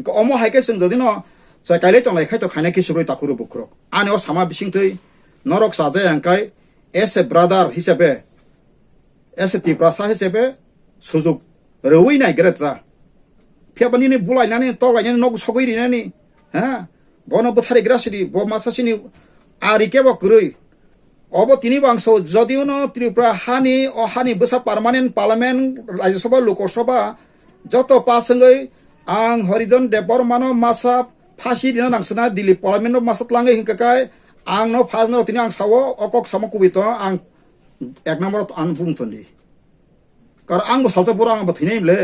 어머 하이게 쓴 저디노 자 가일에 정말 카이토 카네 기술을 다쿠르 부크로 아니오 사마 비싱트이 너럭 사제 양카이 에세 브라더 히세베 에세 티브라사 히세베 수족 러위나 그랬다 피아바니니 불라이나니 또가니 노고 소고이리나니 하 보노 부타리 그라시리 보마사시니 아리케바 그르이 어버 तिनी बांसो जदिउनो त्रिपुरा हानि ओ हानि बसा पार्मानेंट पार्लियामेंट राज्यसभा लोकसभा जतो पासंगै आं हरिजन देबरमानो मासा फासि दिना नांसना दिल्ली पार्लियामेंट मासतलांगै हिंकाय आं नो फाजनो तिनी आं सावो अकक समकुबितो आं एक नम्बर आं बुंतोनि कार आं बसालतो बुरा आं बथिनेमले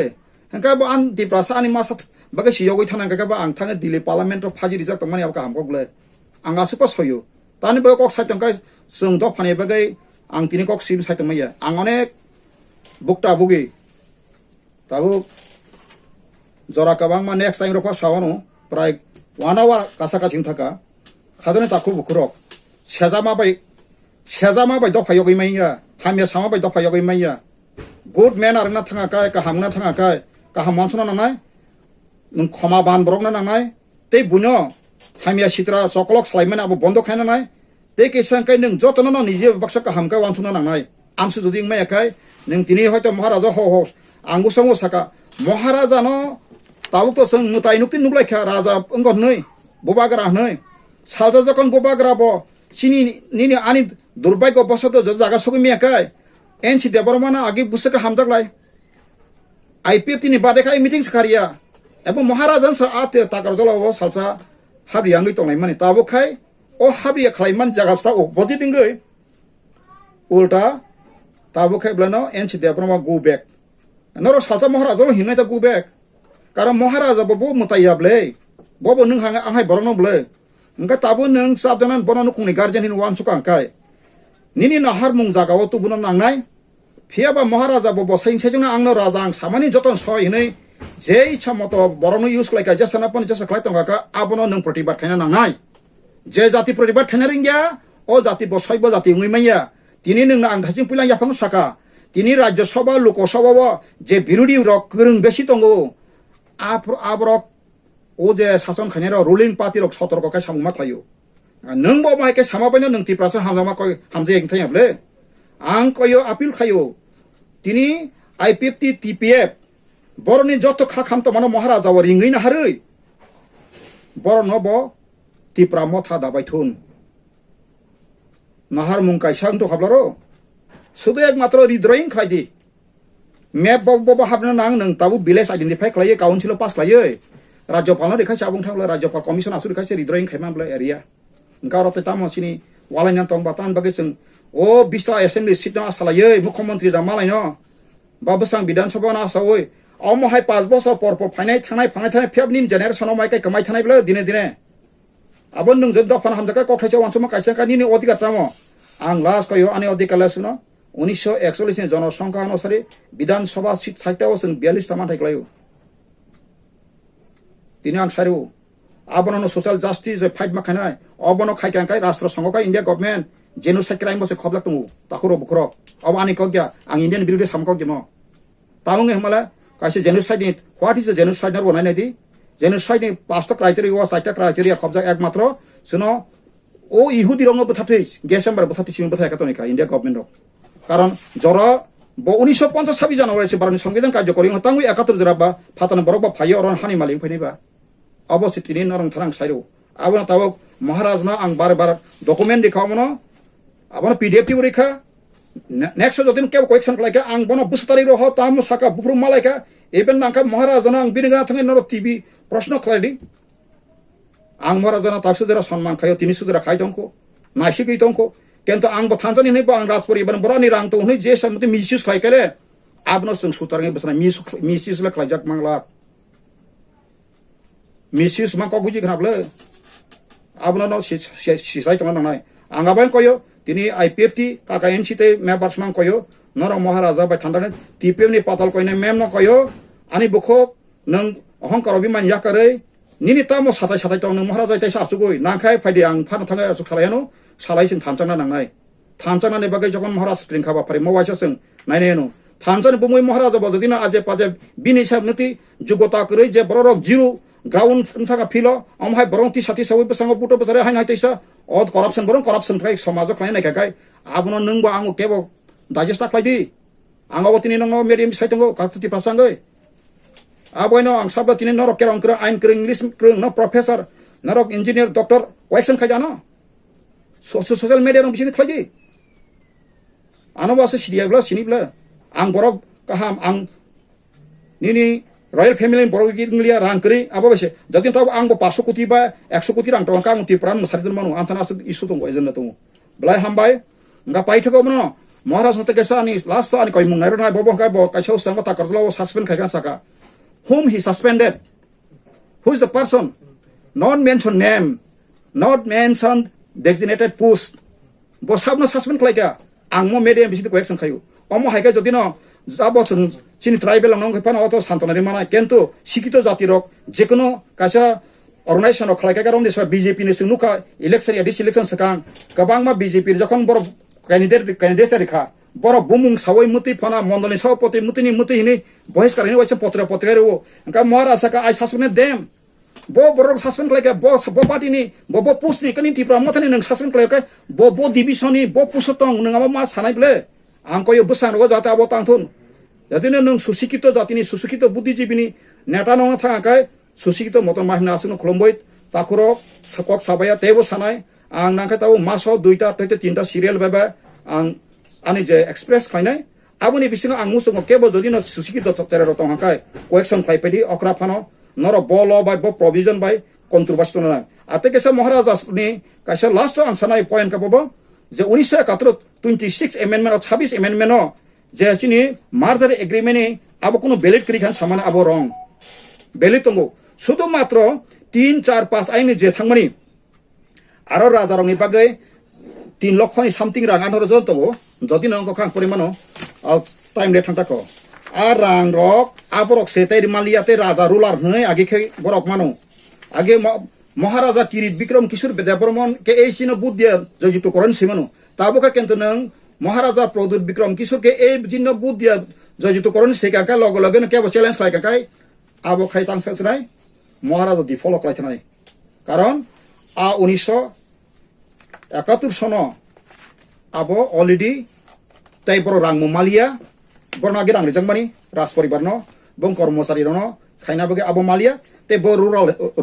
हिंकाय बो आं दिप्रासा आनि मासा बगे सियोगै थानांगै बा आं थाङे दिल्ली पार्लियामेंट फाजि रिजा तमानि आबका हामगले आं आसुपा सयो तानि बो कक साइतंकाय जों द फाने बगै आं तिनि कक सिम साइतंमैया आं अनेक बुकटा बुगि ताबु जरा कबां मा नेक्स्ट टाइम रफा सावनो प्राय 1 आवर कासा कासिं थाका खाजने ताखु बुखरक सेजामा बाय द फायगै मैया हामिया सामा बाय द फायगै मैया गुड मैन आरना थाङा काय काहामना थाङा काय काहाम मानसना नांनाय नों खमा बान बरकना नांनाय ते बुनो हामिया सित्रा सकलक सलायमान आबो बन्द खायना नाय ते केसांकाय नों जतन न निजे बक्सा काहामका वानसना नांनाय आमसु जुदि मैयाखाय नों दिनै हयतो महाराजा हो आंगु समो साका महाराजा न ताबुक तो जों मुताय नुक्ति नुब्लायखा राजा अंगन नै बबाग्रा नै सालजा जकन बबाग्रा ब सिनि निनि आनि दुर्भाग्य बसत जागा सगै मैयाखाय एनसी देबरमाना आगे बुसका हामदागलाय आईपीएफ तिनि बादेखाय मीटिंग सखारिया एबो महाराजा स आते ताकार जलाव सालसा हाबियांगै तंनाय माने ताबुखाय ओ हाबिया खालायमान जागास्ता ओ बजिदिंगै उल्टा ताबुखाय ब्लानो एनसी देबरमा गो बैक नरो सालसा महाराजा हिमनाय ता गो बैक कारण महाराजा बो मुतायाब्ले बो नों हांगा आंहाय बरनोब्ले ओंका ताबु नों साबदानान बननो कुंनि गार्जियन हिन वान सुकांकाय निनि नाहार मुं जागाव तुबुन नांनाय फियाबा महाराजा बो बसाइन सेजों आंनो राजा आं सामानि जतन सय हिनै जे इच्छा मत बरनो यूज लायका जसना पन जस खलाय तंगाका आबनो नों प्रतिबाद खायना नांनाय जे जाति प्रतिबाद खायना रिंगिया ओ जाति बसायबो जाति उइमैया तिनि नों आं थासिं पुला याफां साका तिनि राज्य सभा लोकसभा जे बिरोधी रक गोरों बेसि दंगो आब्रक ओ जे शासन खायना रुलिंग पार्टी रक सतर्कखाय सामुमा खायो नों बो मायके सामाबायनो नों तिप्रासो हामजामा कय हामजे एंथायाब्ले आं कयो आपिल खायो तिनि आईपीएफ टीपीएफ बरनि जत खाम तो मानो महाराजा व रिंगै ना हारै बर नब तिप्रा मथा दाबायथुन नाहार मुं कायसां तो हाबलारो सुदो एकमात्र रिड्रयिं खायदि मेप बब हाबनो नां नों ताबु विलेज आइडेन्टिफाइ खालायो काउन्सिल पास खालायो राज्यपालनो रेखाय आबुं थांब्ला राज्यपाल कमिसन आसु रेखाय रिड्रयिं खायमाब्ला एरिया गारते तामसिनि वालायना तंग बातान बगे जों ओ 20टा एसेम्बली सीट ना आसालायो मुख्यमंत्री दा मालायनो बाबसां विधानसभा ना आसावै अमहाय 5 बছর पर फाइनाय थांनाय फेबनि जेनेरेशनाव मायकाय कमाय थानायब्ला दिने दिने आबो नों जद दफान हामजाका कथायसे वानसमा कायसाका निनि अधिकार तामो आं लास्ट कयो आनि अधिकार लासनो 1941 नि जनसंख्या अनुसारि विधानसभा सीट 60टाव जों 42 टा मानथाय गलायो दिने आं सारिव आबनो सोशल जस्टिस फाइट माखानाय अबनो खायकांकाय राष्ट्र संघकाय इंडिया गभर्नमेंट जेनोसाइड क्राइम बसे खबला तंगु ताखुरो बुखरो अब आनि कग्या आं इंडियन बिरुदे सामकग्यमो तामंगे हमला कासे जेनोसाइड नि व्हाट इज द जेनोसाइड ना बनाय नायदि जेनोसाइड नि 5टा क्राइटेरिया वा 7टा क्राइटेरिया खबजा एकमात्र सुनो ओ इहुदी रंग बथाथै गेसेम्बर बथाथै सिम बथाय कातनिका इंडिया गभर्नमेंट कारण जरा 1956 জানুয়ারি से भारतनि संविधान कार्यकरी हतांगु 71 जराबा फातान बरकबा फायो अरन हानि मालिक फैनायबा अबस्थित तिनि नरं थारां साइरो आबना तावक महाराजना आं बार डकुमेन्ट दिखावमनो आबना पीडीएफ ति रेखा नेक्स्ट जदिन के क्वेश्चन लायका आं बनो बुस्तारि रह ताम साका बुफ्रु मालायका एबेन नांका महाराजना आं बिनिगा थांगे नर टीवी प्रश्न खालायदि आं महाराजना तासु जरा सम्मान खायो तिनि सुजरा खाय दंको नायसि गै दंको केन्तो आं ब थानजानि नै बा आं राजपरि बन बरानि रां तो नै जे समते मिसयुज खायकले आबनो जों सुतारगे बसना मिसयुज ला खायजाक मांगला मिसयुज मा को बुजि खनाब्ले आबनो न सिसाय तंग नाय आं आबाय कयो तिनि आईपीएफ काका एनसीते मेम्बार्स मान कयो नर महाराजा बाय थान्दाने टीपीएम नि पाताल कयने मेम न कयो आनि बुखो नों अहंकार अभिमान याकारै निनि तामो साथाय साथाय तंग महाराजा ताय सासुगै नांखाय फायदि आं फान थांगा आसु खालायानो सालायसिं थानचांना नांनाय थानचांनानि बागै जगन महाराज ट्रिंखाबा फारि मवाइसासों नायनायनो थानचानि बुमै महाराजा बजदिना आजे पाजे बिनि साबनति जुगता करै जे बररक जिरु ground thaka philo hai borong ti sati sawi besango puto besare hai nai tisa od corruption borong corruption kai samajo khlai nai kai abono nungbo ango kebo digest klai di ango tini nang medium sai tongo kakti pasangai aboino ang sabda tini norok kerong kra ain kring english kring no professor norok engineer doctor question khai jana social media rong bisini khlai di ano basa sidia bla sini bla ang borok kaham ang nini royal family borok ginglia rang kri abo bese jadin taw ang bo 500 koti ba 100 koti rang tong kang ti pran masari manu antana isu tong ejen na tong blai hambai nga pai thoko mono maharaj hote kesa ani last ani koi mung nai ronai bobo kai bo kaisho sang ta karlo suspend khai kan saka whom he suspended who is the person not mention name not mention designated post bo sabno suspend khai ka ang mo medium bisi ko action khayu omo haika jodi no jabo sung chini tribal nong khan auto santonari mana kento sikito jati rok jekono kaisa organization of khalai karom desa BJP ni sung nuka election ya election sakang kabang ma BJP jokhon bor candidate rekha bor bumung sawai muti phana mondoni sawpoti mutini muti hini boys karini wacha potre ro ka mara saka ai suspend them bo borok suspend khalai ka bo party ni bo push ni kani tipra mothani nang suspend khalai ka bo division ni bo pusotong nang ma sanai ble angkoyo besang ro jata abo tangthun jadine nang susikito jatini susikito buddhijibini neta nong thangakai susikito moton mahina asung kholomboi takuro sakok sabaya tebo sanai ang nangka tahu maso 2ta 3ta serial baba ang ani je express khainai aboni bisinga ang musung kebo jodino susikito chottere ro tonghakai correction khaipedi okra phano noro bolo by bo provision by controversy na ate kesa maharaja ni kaisa last ang sanai point ka bobo je 1971 26 amendment or 26 amendment no je chini merger agreement ni abo kono valid kri khan samana abo wrong valid tongo শুধু মাত্র 3 4 5 আইনে যে থাংমানি আরো রাজা রংনি বাগে 3 লক্ষনি something রাং আনহর জতবো যদি নং খাং পরিমাণ টাইম রে থাংতাক আর রাং রক আবরক সেতাই মালিয়াতে রাজা রুলার হই আগে খে বরক মানো আগে মহারাজা কিরিট বিক্রম কিশোর বেদাবর্মন কে এই সিনো বুদ্ধিয়া জয়যুক্ত করেন সিমানো তাবকা কিন্তু নং মহারাজা প্রদুত বিক্রম কিশোর কে এই জিন্ন বুদ্ধিয়া জয়যুক্ত করেন সেকাকা লগে লগে কে চ্যালেঞ্জ লাইকাকাই আবো খাই তাংসাই মহারাজা দি ফলো খাইছাই কারণ 1971 সন আবো অলরেডি তাই বড় রাং মালিয়া বড় আগে রাং রেজাংমানি রাজ পরিবার ন বং কর্মচারী ন খাইনা বগে আবো মালিয়া তে ব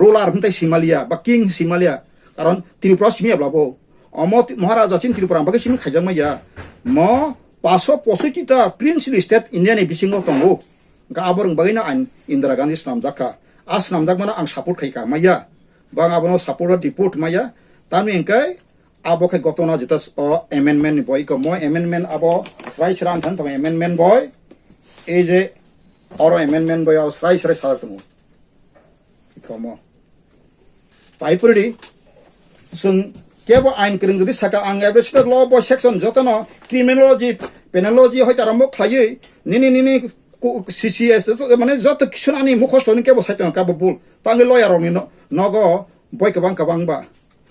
রুলার হন্তাই সিমালিয়া বা কিং সিমালিয়া কারণ ত্রিপুরা সিমিয়া ব্লাবো অমত মহারাজা চিন ত্রিপুরা বাগে সিমি খাইজাংমাইয়া ম 565টা প্রিন্সিপাল স্টেট ইন্ডিয়ানি বিসিংও দंगो ga aborong bagina an Indira Gandhi snamjaka asnamjak mana ang support khai ka maya bang abono support deport maya tami engkai abo khai gotona jeta amendment boy ko mo amendment abo right ran than to amendment boy ei je oro amendment boy os right sar tumu ikomo paipuri sun kebo ain kring jodi saka ang average law boy section jotono criminology penology hoy taramok khlai nini CCS মানে যত কিছু আনি মুখস্থ নি কেবো সাইতে কাবো বুল তাঙ্গে lawyer নি নগ বই কাবাং বা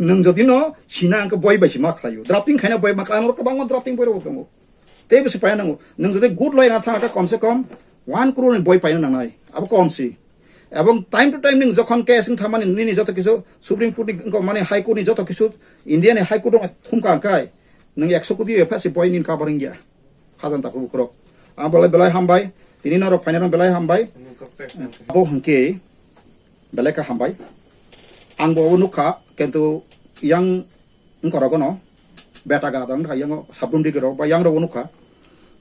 নং যদি ন সিনা আঙ্ক বই বাইছি মা খাইও ড্রাফটিং খাইনা বই মা কানো কাবাং ড্রাফটিং বই রবো দङ তে বেসি পায় নাঙ্গো নং যদি গুড লয়ার না থাকা কমসে কম 1 crore বই পাইনো নাঙাই আবো কমসি এবং টাইম টু টাইম যখন কেসিং থামানি নিনি যত কিছু সুপ্রিম কোর্ট মানে হাই কোর্ট নি যত কিছু ইন্ডিয়ান হাই কোর্ট থুমকা আঙ্কাই নং 100 কোটি এফএসি বই নিন কাবারিং গিয়া খাজান তাকো করক আবলে বেলাই হামবাই তিনি নর ফাইনাল বেলাই হামবাই abo hangke belai ka hambai ang bo nukha kentu yang ngkora no beta ga dang ha yang sabrum di ro ba yang ro nukha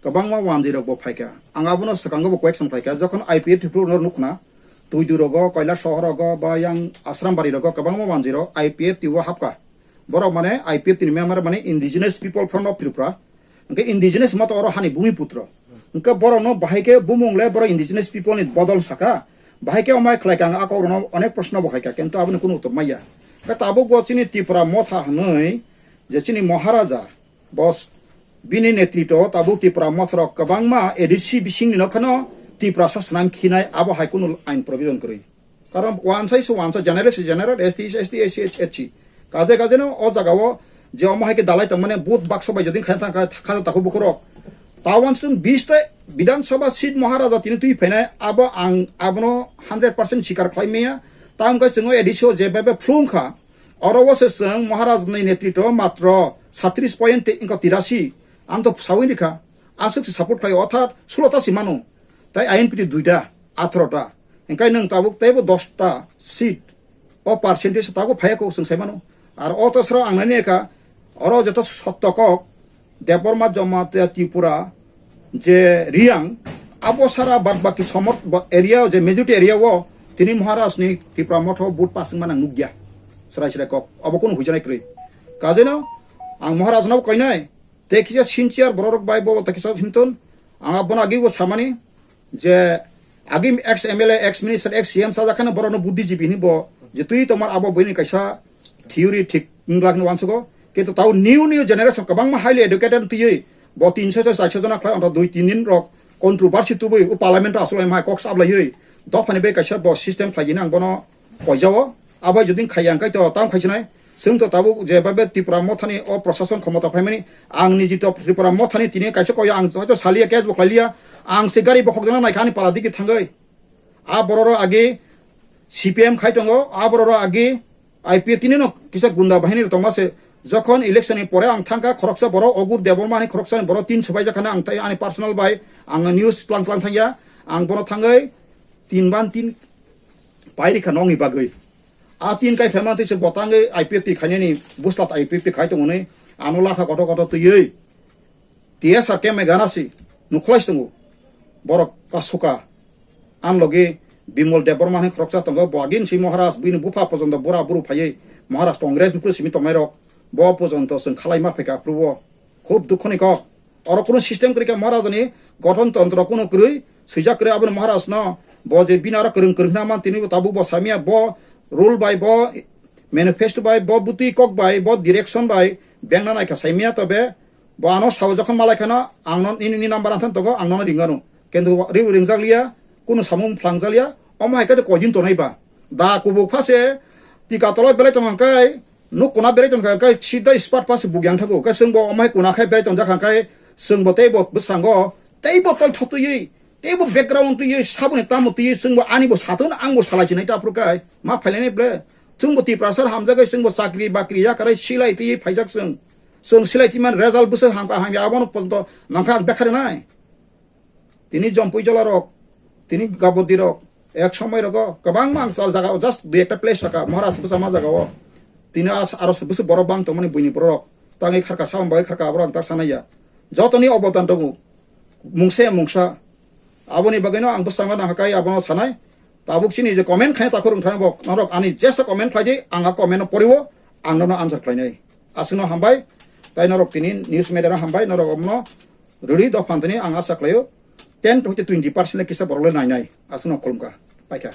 kabang ma 10 bo phaika ang abono sakang bo kwek sam phaika jokhon IPF thipro nor nukna tui du rogo koila shohor rogo ba yang ashram bari rogo kabang ma 10 IPF tiwa hapka boro mane IPF tin member mane indigenous people from of Tripura angke indigenous mato oro hani bumi putra angke boro no bahaike bumungle boro indigenous people ni bodol saka bahaike omai khlaikang akor no onek proshno bokhaika kento abone kono uttor maiya ka tabo gochini Tripura motha hanoi je chini maharaja bos bini netrito tabo Tripura mothro kabangma edisi bising ni nokhano Tripura sasnam khinai abo hai kono ain provision kori karon one size general ST SC kaje kaje no o jagao je omai ke dalai tamane but bakso bai jodin khan thaka takho bukro Tawan stun 20টা বিধানসভা seat মহারাজা তিনি তুই ফেনাই আবো আং আবনো 100% শিকার খাইমেয়া tam ka chungo edisio je bebe flungkha oro se sung maharaj ni netrito matro 36 point inko 83 am to sawini kha asuk support khai অর্থাৎ 16টা সীমানো তাই INP দুইটা 18টা এঙ্কাই নং তাবুক তাইবো 10টা সিট ও পার্সেন্টেজ তাগো ফায়াকো সং সাইমানো আর অতসর আংনানি একা অর যত সত্যক দেববর্মা জমাতে ত্রিপুরা যে রিয়াং আবো সারা বাদ বাকি সমর এরিয়া যে মেজরিটি এরিয়া ও তিনি মহারাজ নি ত্রিপুরা মঠ বুট পাসিং মানাং নুগিয়া সরাই সরাই কক অবকোন হুইজানাই ক্রই কাজেনো আং মহারাজ নাও কইনাই তেকিয়া সিনচিয়ার বড়রক বাই বো তেকিসা হিমতন আং আবন আগি ও সামানি যে আগিম ex MLA ex minister ex CM সাজাখানে বড়নো বুদ্ধিজীবী নিব যে তুই তোমার আবো বইনি কাইসা থিওরি ঠিক লাগনো ওয়ানসগো কিন্তু তাও নিউ জেনারেশন কবাং মা হাইলি এডুকেটেড তুই ব 300 400 জন খাই অন্ত 2-3 দিন রক কন্ট্রোভার্সি তুবই ও পার্লামেন্ট আসলে মাই কক সাবলাই দফানি বে কাইসা ব সিস্টেম খাইনা আং বনো কইজাও আবাই যদি খাইয়াং কাই তো তাম খাইছনাই जों तो ताबुक जेबाबे त्रिपुरा मथानि अ प्रशासन क्षमता फाइमानि आं निजित त्रिपुरा मथानि तिनि काइसे कय आं हयतो सालिया केस बखालिया आं से गारि बखजना नायखानि पालादिके थांगै आ बररो आगे सीपीएम खाइतंगो आ बररो आगे आईपीए तिनि न किसा गुंडा बाहिनी तमासे যখন ইলেকশনनि পরে আं थांगा खरकसा बर अगुर देबरमानि खरकसा बर 3 सबाय जाखाना आं ताइ आनि पार्सोनेल बाय आं निउज क्लां थांया आं बनो थांगै 3 बायरिखा नङि बागै आतीन काय फेमाति से बतांगे आईपीएफ खाइनि बुस्तात आईपीएफ खाइतंगनै आनो लाखा गथ गथ तुयै टीएस आर के मेगानासि नुखलाइस्तंगो बर कासुका आन लगे बिमल देबरमानि खरकसा तंगो बगिन सि महाराज बिन बुफा पर्यन्त बरा बुरु फायै महाराज कांग्रेस नुपुर सिमि तमाइरक ब पर्यन्त जों खालाइमा फेका प्रभु खूब दुखनि क और कोनो सिस्टेम करिका महाराजनि गठनतंत्र कोनो करै सैजा करे आबन महाराज न ब जे बिनारा करंना मान तिनि ताबु ब सामिया ब rule by bo manifesto by bo buti kok by bo direction by bengna naika saimia tobe bo ano saw jokhon malai khana angnon ini number anthan togo angnon ringano kendu riu ringjaklia kuno samum flangjalia omai ka ko jin to nai ba da kubu phase tika toloi belai tong kai nu kona belai tong kai sida spot pas bugyang thago ka sungbo omai kona khai belai tong jakhan kai sungbo teibo busango teibo toy thotui teibo background tu ye sabune tamu tu ye sungbo ani bo saton angbo salai nai ta prukai ma phailene ble sungbo ti prasar hamjagai sungbo chakri bakri ya karai silai ti phaijak sung silai ti man result busa hangka hami abon ponto nangka bekhare nai tini jompui jolarok tini gabodirok ek সময় রগো কবাং মান সাল জায়গা just দুই একটা place থাকা মহারাজ বুসা মা জায়গাও তিনি আরো বুসু বড় বাং তো মানে বইনি বড় তাঙ্গি খারকা সাম বাই খারকা আবরাং তা সানাইয়া যতনি অবদান দङ মুংসে মুংসা আবনি বাগাইনো আं বুসাঙ্गा না হাকাই আবনো সানাই তাবুক সিনি যে কমেন্ট খাই তাখরুং থানবো নরক আনি জেস কমেন্ট খাইজি আङा কমেন্ট পড়িবো आंनो आनसार खालायनाय आसुनो हामबाय ताइ नरक तिनि निउज मेडिया हामबाय नरक अमनो रुडी द फान्थनि आं आसा खालायो 10 to 20% किसा बरले नायनाय आसुनो खलमका पाइका